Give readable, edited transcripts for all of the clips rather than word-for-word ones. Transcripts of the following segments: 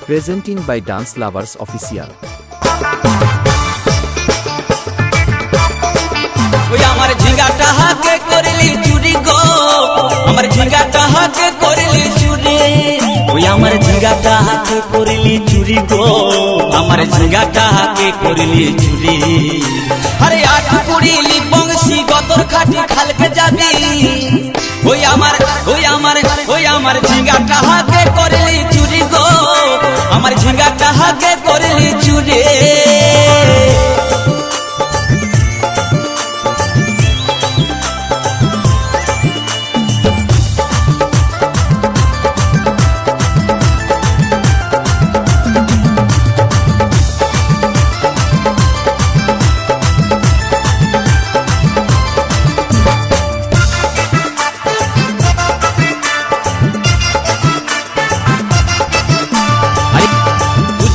Presenting by Dance Lovers Official. ওই আমার ঝিঙ্গাটা হাতে করলি চুরি গো, আমার ঝিঙ্গাটা হাতে করলি চুরি। ওই আমার ঝিঙ্গাটা হাতে করলি চুরি গো, আমার ঝিঙ্গাটা হাতে করলি চুরি। আরে আট কুড়িলি বংশী গতর খাটি খালকে যাবি। ওই আমার ঝিঙ্গাটা হাতে করলি চুরি গো, আমার ঝিঙ্গাটা হাতে করলি চুরি।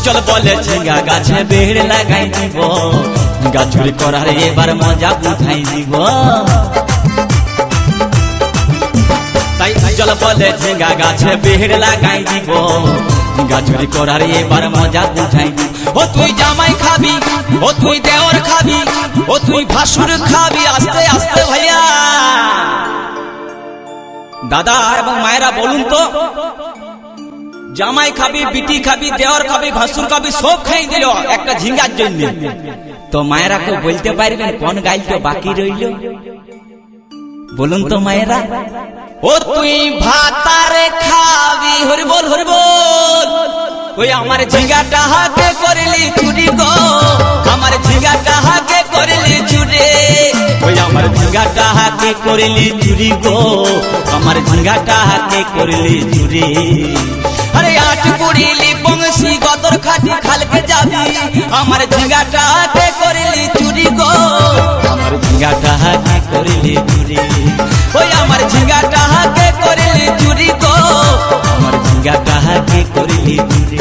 চল বলে ঝিঙ্গা গাছে বেড় লাগাই দিব, গাছুরি করার এবার মজা বুঝাই দিব। তাই চল বলে ঝিঙ্গা গাছে বেড় লাগাই দিব, গাছুরি করার এবার মজা বুঝাই দিব। ও তুই জামাই খাবি, ও তুই দেওর খাবি, ও তুই ভাসুর খাবি। আস্তে আস্তে ভাইয়া দাদা এবং মায়েরা বলুন তো, জামাই খাবি, বিটি খাবি, দেওয়ার খাবি, ভাসুর খাবি, সব খাই দিল একটা ঝিঙ্গার জন্য। তো মায়েরা কেউ বলতে পারবেন কোন গাইলটা বাকি রইল? বলুন তো মায়েরা। ও তুই ভাতারে খাবি, হরি বল হরি বল। ওই আমার ঝিঙ্গাটা হাতে করলি চুরি গো, আমার ঝিঙ্গাটা হাতে করলি চুরি। ওই আমার ঝিঙ্গাটা হাতে করলি চুরি গো, আমার ঝিঙ্গাটা হাতে করলি চুরি। আরে আট কুড়িলি বংশী গতর খাটি খালকে যাবি, আমার ঝিঙ্গাটা হাতে করলি চুরি গো, আমার ঝিঙ্গাটা হাতে করলি চুরি। ওই আমার ঝিঙ্গাটা হাতে করলি চুরি গো, আমার ঝিঙ্গাটা হাতে করলি চুরি।